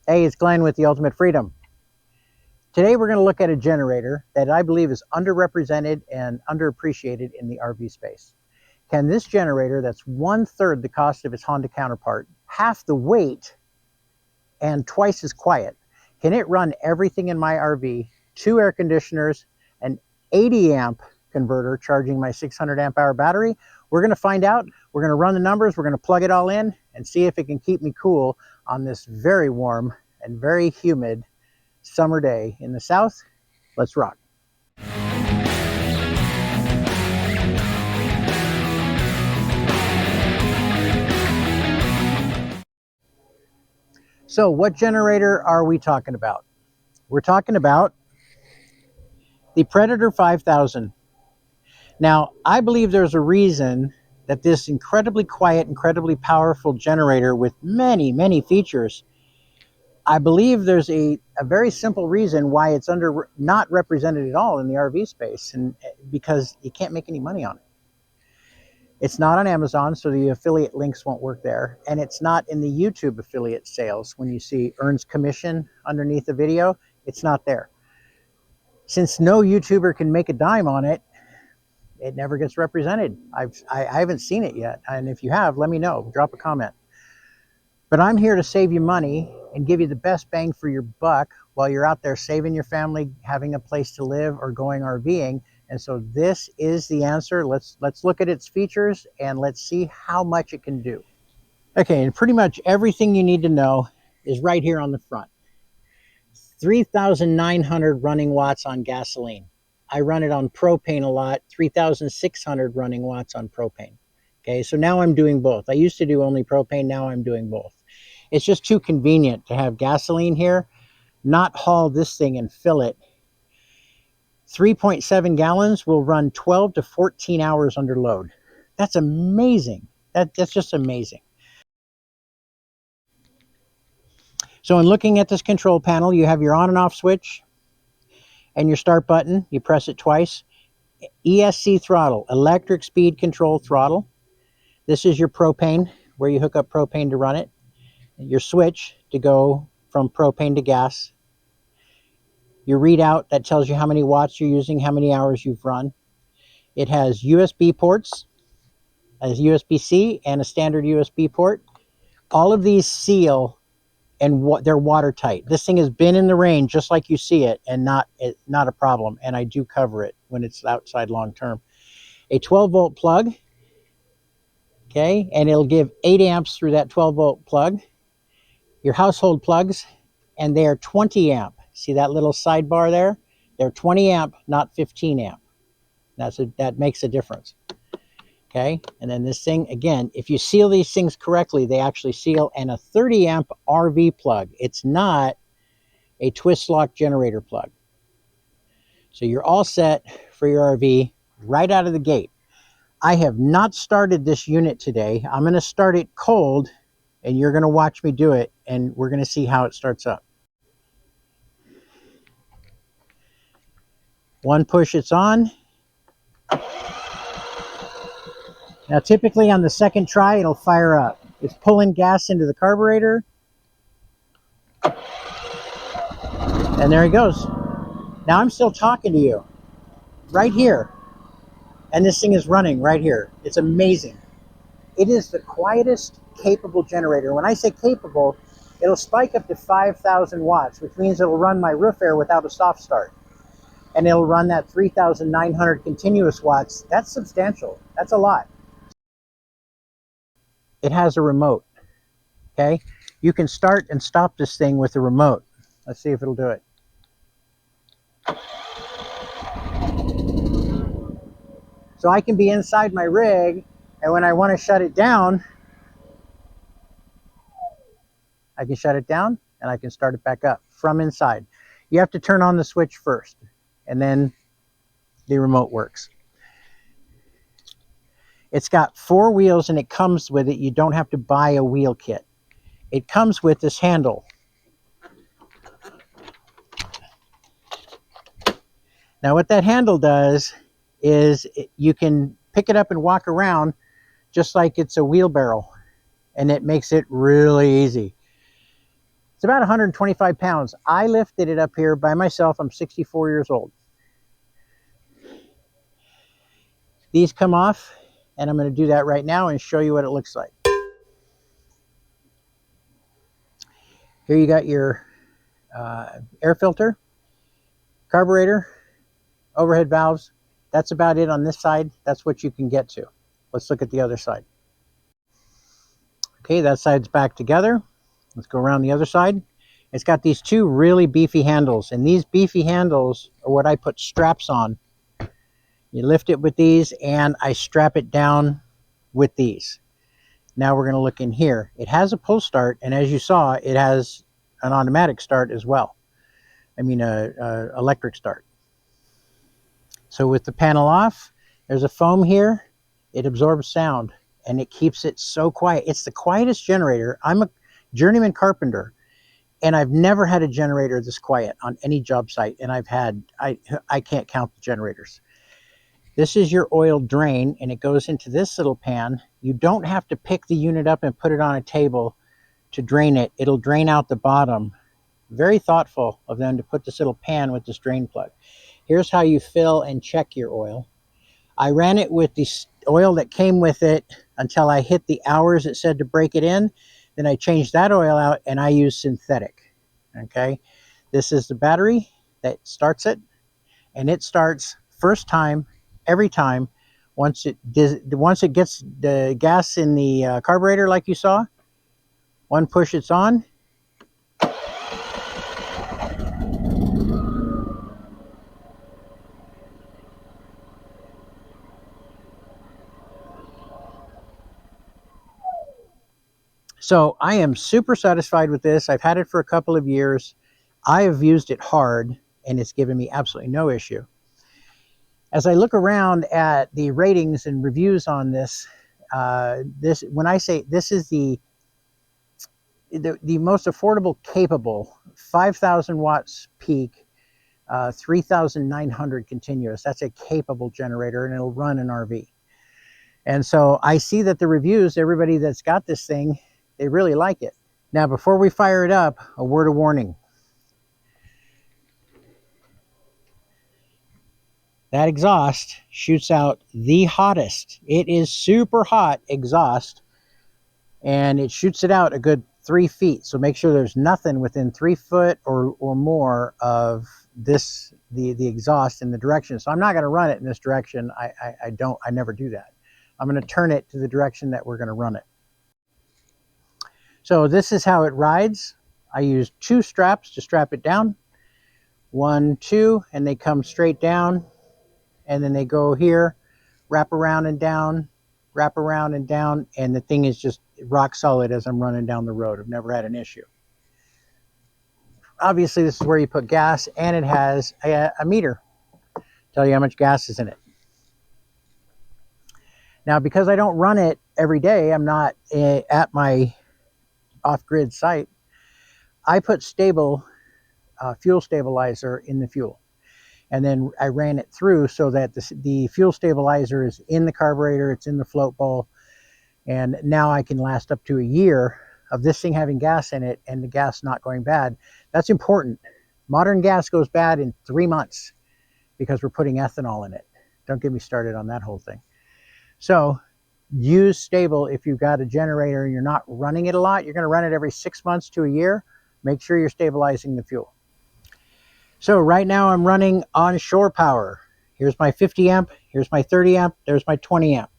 Hey, it's Glenn with the Ultimate Freedom. Today we're going to look at a generator that I believe is underrepresented and underappreciated in the RV space. Can this generator, that's 1/3 the cost of its Honda counterpart, half the weight, and twice as quiet, can it run everything in my RV, 2 air conditioners, an 80 amp converter charging my 600 amp hour battery? We're going to find out. We're going to run the numbers. We're going to plug it all in and see if it can keep me cool on this very warm and very humid summer day in the South. Let's rock. So what generator are we talking about? We're talking about the Predator 5000. Now, I believe there's a reason that this incredibly quiet, incredibly powerful generator with many, many features, I believe there's a very simple reason why it's not represented at all in the RV space, and because you can't make any money on it. It's not on Amazon, so the affiliate links won't work there, and it's not in the YouTube affiliate sales. When you see earns commission underneath the video, it's not there. Since no YouTuber can make a dime on it, it never gets represented. I haven't seen it yet, and if you have, let me know. Drop a comment. But I'm here to save you money and give you the best bang for your buck while you're out there saving your family, having a place to live, or going RVing. And so this is the answer. Let's look at its features and let's see how much it can do. Okay, and pretty much everything you need to know is right here on the front. 3,900 running watts on gasoline. I run it on propane a lot, 3,600 running watts on propane. Okay, so now I'm doing both. I used to do only propane, now I'm doing both. It's just too convenient to have gasoline here, not haul this thing and fill it. 3.7 gallons will run 12 to 14 hours under load. That's amazing. That's just amazing. So in looking at this control panel, you have your on and off switch and your start button. You press it twice. ESC throttle, electric speed control throttle. This is your propane, where you hook up propane to run it. Your switch to go from propane to gas. Your readout that tells you how many watts you're using, how many hours you've run. It has USB ports, a USB-C and a standard USB port. All of these seal and they're watertight. This thing has been in the rain just like you see it, and not a problem. And I do cover it when it's outside long term. A 12-volt plug, okay, and it'll give 8 amps through that 12-volt plug. Your household plugs, and they are 20 amp. See that little sidebar there? They're 20 amp, not 15 amp. That makes a difference. Okay, and then this thing, again, if you seal these things correctly, they actually seal, and a 30 amp RV plug. It's not a twist lock generator plug. So you're all set for your RV right out of the gate. I have not started this unit today. I'm going to start it cold, and you're going to watch me do it, and we're going to see how it starts up. One push, it's on. Now typically on the second try, it'll fire up. It's pulling gas into the carburetor. And there he goes. Now I'm still talking to you right here. And this thing is running right here. It's amazing. It is the quietest capable generator. When I say capable, it'll spike up to 5,000 watts, which means it'll run my roof air without a soft start. And it'll run that 3,900 continuous watts. That's substantial. That's a lot. It has a remote, okay? You can start and stop this thing with the remote. Let's see if it'll do it. So I can be inside my rig, and when I want to shut it down, I can shut it down and I can start it back up from inside. You have to turn on the switch first, and then the remote works. It's got 4 wheels, and it comes with it. You don't have to buy a wheel kit. It comes with this handle. Now what that handle does is you can pick it up and walk around just like it's a wheelbarrow, and it makes it really easy. It's about 125 pounds. I lifted it up here by myself. I'm 64 years old. These come off, and I'm going to do that right now and show you what it looks like. Here you got your air filter, carburetor, overhead valves. That's about it on this side. That's what you can get to. Let's look at the other side. Okay, that side's back together. Let's go around the other side. It's got these two really beefy handles, and these beefy handles are what I put straps on. You lift it with these, and I strap it down with these. Now we're going to look in here. It has a pull start, and as you saw, it has an automatic start as well. I mean, a electric start. So with the panel off, there's a foam here. It absorbs sound, and it keeps it so quiet. It's the quietest generator. I'm a journeyman carpenter, and I've never had a generator this quiet on any job site, and I can't count the generators. This is your oil drain, and it goes into this little pan. You don't have to pick the unit up and put it on a table to drain it. It'll drain out the bottom. Very thoughtful of them to put this little pan with this drain plug. Here's how you fill and check your oil. I ran it with the oil that came with it until I hit the hours it said to break it in. Then I changed that oil out, and I use synthetic. Okay, this is the battery that starts it, and it starts first time every time. Once it gets the gas in the carburetor, like you saw, one push, it's on. So I am super satisfied with this. I've had it for a couple of years. I have used it hard, and it's given me absolutely no issue. As I look around at the ratings and reviews on this, when I say this is the most affordable, capable, 5,000 watts peak, 3,900 continuous. That's a capable generator, and it'll run an RV. And so I see that the reviews, everybody that's got this thing, they really like it. Now, before we fire it up, a word of warning. That exhaust shoots out the hottest. It is super hot exhaust, and it shoots it out a good 3 feet. So make sure there's nothing within 3 foot or more of this, the exhaust in the direction. So I'm not going to run it in this direction. I never do that. I'm going to turn it to the direction that we're going to run it. So this is how it rides. I use 2 straps to strap it down. 1, 2, and they come straight down. And then they go here, wrap around and down, wrap around and down. And the thing is just rock solid as I'm running down the road. I've never had an issue. Obviously, this is where you put gas, and it has a meter. Tell you how much gas is in it. Now, because I don't run it every day, I'm not at my off-grid site, I put stable fuel stabilizer in the fuel. And then I ran it through so that the fuel stabilizer is in the carburetor, it's in the float bowl, and now I can last up to a year of this thing having gas in it and the gas not going bad. That's important. Modern gas goes bad in 3 months because we're putting ethanol in it. Don't get me started on that whole thing. So use stable if you've got a generator and you're not running it a lot. You're going to run it every 6 months to a year. Make sure you're stabilizing the fuel. So right now I'm running on shore power. Here's my 50 amp, here's my 30 amp, there's my 20 amp.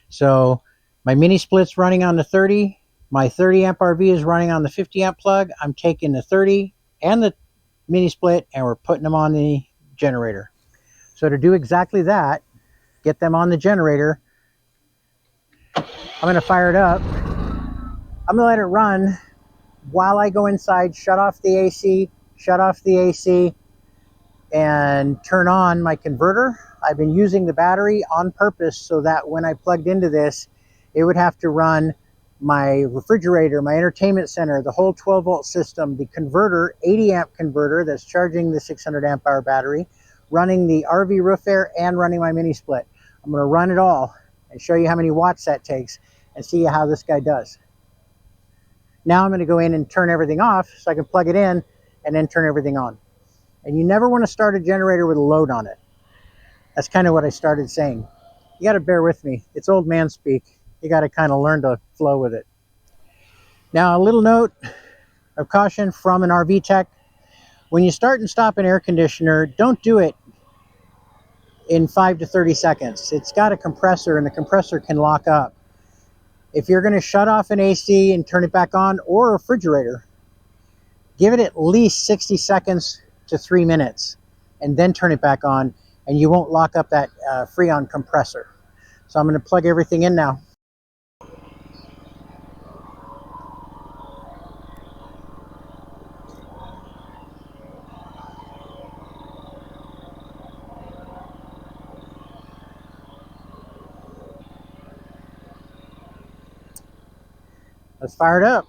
So my mini split's running on the 30, my 30 amp RV is running on the 50 amp plug. I'm taking the 30 and the mini split and we're putting them on the generator. So to do exactly that, get them on the generator, I'm going to fire it up. I'm going to let it run while I go inside, shut off the AC, and turn on my converter. I've been using the battery on purpose so that when I plugged into this, it would have to run my refrigerator, my entertainment center, the whole 12 volt system, the converter, 80 amp converter that's charging the 600 amp hour battery, running the RV roof air, and running my mini split. I'm going to run it all and show you how many watts that takes and see how this guy does. Now I'm going to go in and turn everything off so I can plug it in and then turn everything on. And you never want to start a generator with a load on it. That's kind of what I started saying. You got to bear with me. It's old man speak. You got to kind of learn to flow with it. Now, a little note of caution from an RV tech. When you start and stop an air conditioner, don't do it in 5 to 30 seconds. It's got a compressor, and the compressor can lock up. If you're going to shut off an AC and turn it back on, or a refrigerator, give it at least 60 seconds to 3 minutes, and then turn it back on, and you won't lock up that Freon compressor. So I'm going to plug everything in now. Let's fire it up.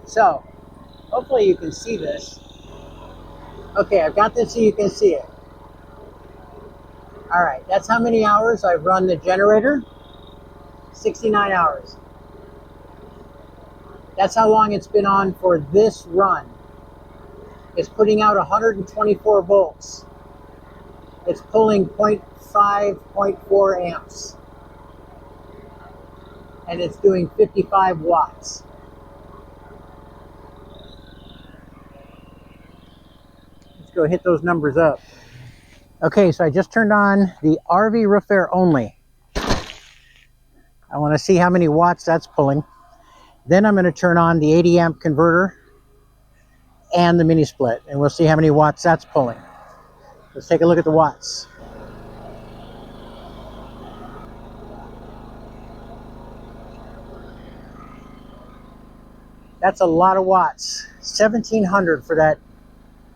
So, hopefully you can see this. Okay, I've got this so you can see it. All right, that's how many hours I've run the generator. 69 hours. That's how long it's been on for this run. It's putting out 124 volts. It's pulling 0.5, 0.4 amps. And it's doing 55 watts. Let's go hit those numbers up. Okay, so I just turned on the RV roof air only. I want to see how many watts that's pulling. Then I'm going to turn on the 80 amp converter and the mini split, and we'll see how many watts that's pulling. Let's take a look at the watts. That's a lot of watts. 1,700 for that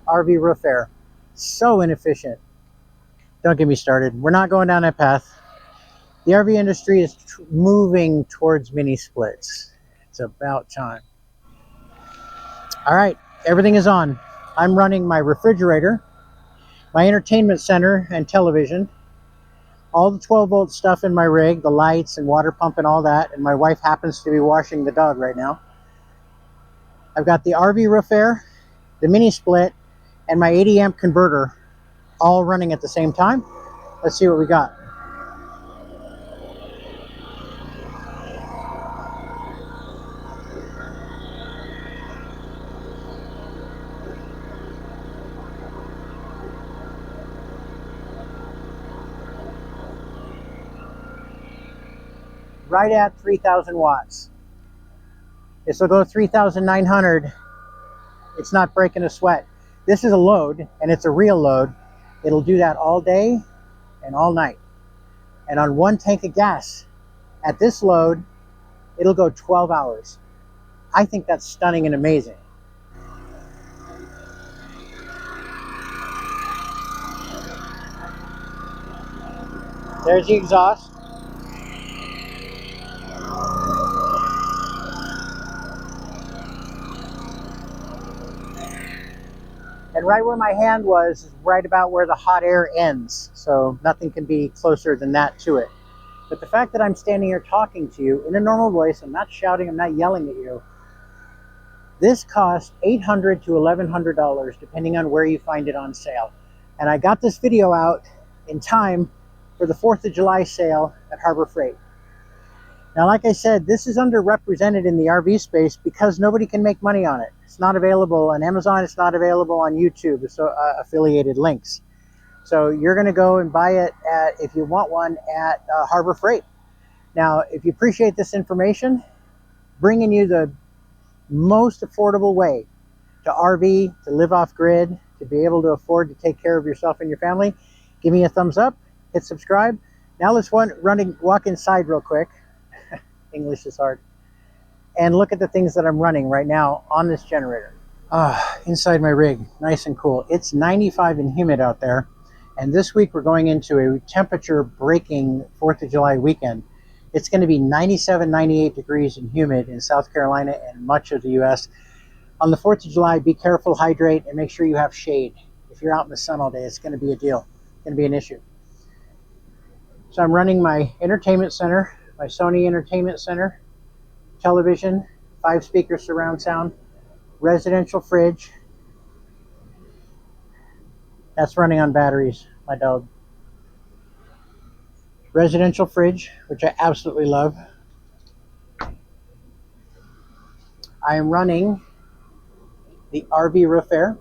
RV roof air. So inefficient. Don't get me started. We're not going down that path. The RV industry is moving towards mini splits. It's about time. All right, everything is on. I'm running my refrigerator, my entertainment center and television, all the 12-volt stuff in my rig, the lights and water pump and all that, and my wife happens to be washing the dog right now. I've got the RV roof air, the mini split, and my 80 amp converter all running at the same time. Let's see what we got. Right at 3,000 watts. This will go 3,900. It's not breaking a sweat. This is a load, and it's a real load. It'll do that all day and all night. And on one tank of gas, at this load, it'll go 12 hours. I think that's stunning and amazing. There's the exhaust. And right where my hand was is right about where the hot air ends. So nothing can be closer than that to it. But the fact that I'm standing here talking to you in a normal voice, I'm not shouting, I'm not yelling at you. This costs $800 to $1,100 depending on where you find it on sale. And I got this video out in time for the 4th of July sale at Harbor Freight. Now, like I said, this is underrepresented in the RV space because nobody can make money on it. It's not available on Amazon. It's not available on YouTube. It's affiliated links. So you're going to go and buy it at, if you want one, at Harbor Freight. Now, if you appreciate this information, bringing you the most affordable way to RV, to live off grid, to be able to afford to take care of yourself and your family, give me a thumbs up, hit subscribe. Now let's walk inside real quick. English is hard. And look at the things that I'm running right now on this generator. Inside my rig, nice and cool. It's 95 and humid out there. And this week we're going into a temperature breaking 4th of July weekend. It's going to be 97, 98 degrees and humid in South Carolina and much of the U.S. On the 4th of July, be careful, hydrate, and make sure you have shade. If you're out in the sun all day, it's going to be a deal. It's going to be an issue. So I'm running my entertainment center, my Sony Entertainment Center, television, 5-speaker surround sound, residential fridge. That's running on batteries, my dog. Residential fridge, which I absolutely love. I am running the RV roof air.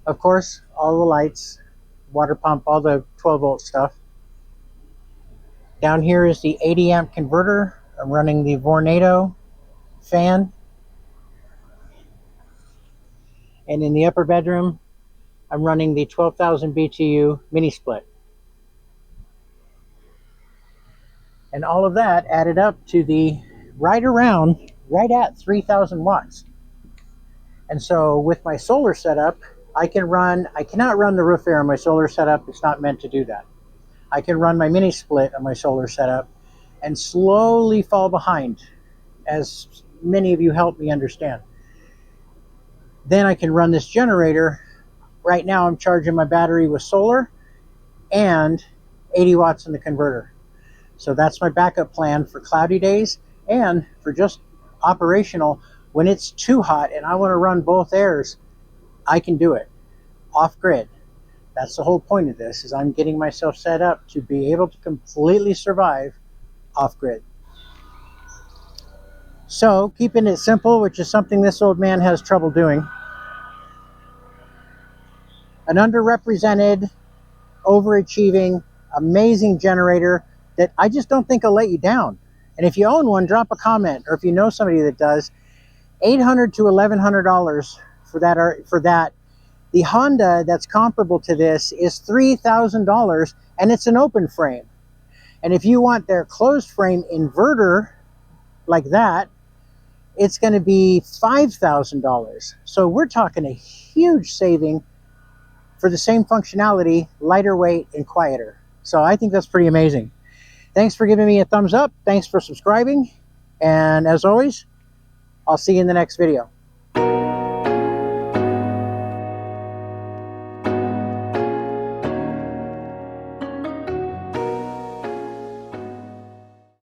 Of course, all the lights, water pump, all the 12-volt stuff. Down here is the 80 amp converter. I'm running the Vornado fan. And in the upper bedroom, I'm running the 12,000 BTU mini split. And all of that added up to the right at 3,000 watts. And so with my solar setup, I cannot run the roof air on my solar setup. It's not meant to do that. I can run my mini split on my solar setup and slowly fall behind, as many of you help me understand. Then I can run this generator. Right now I'm charging my battery with solar and 80 watts in the converter. So that's my backup plan for cloudy days and for just operational. When it's too hot and I want to run both airs, I can do it off grid. That's the whole point of this, is I'm getting myself set up to be able to completely survive off grid. So keeping it simple, which is something this old man has trouble doing. An underrepresented, overachieving, amazing generator that I just don't think will let you down. And if you own one, drop a comment, or if you know somebody that does. $800 to $1,100 for that. The Honda that's comparable to this is $3,000, and it's an open frame. And if you want their closed frame inverter like that, it's going to be $5,000. So we're talking a huge saving for the same functionality, lighter weight and quieter. So I think that's pretty amazing. Thanks for giving me a thumbs up. Thanks for subscribing. And as always, I'll see you in the next video.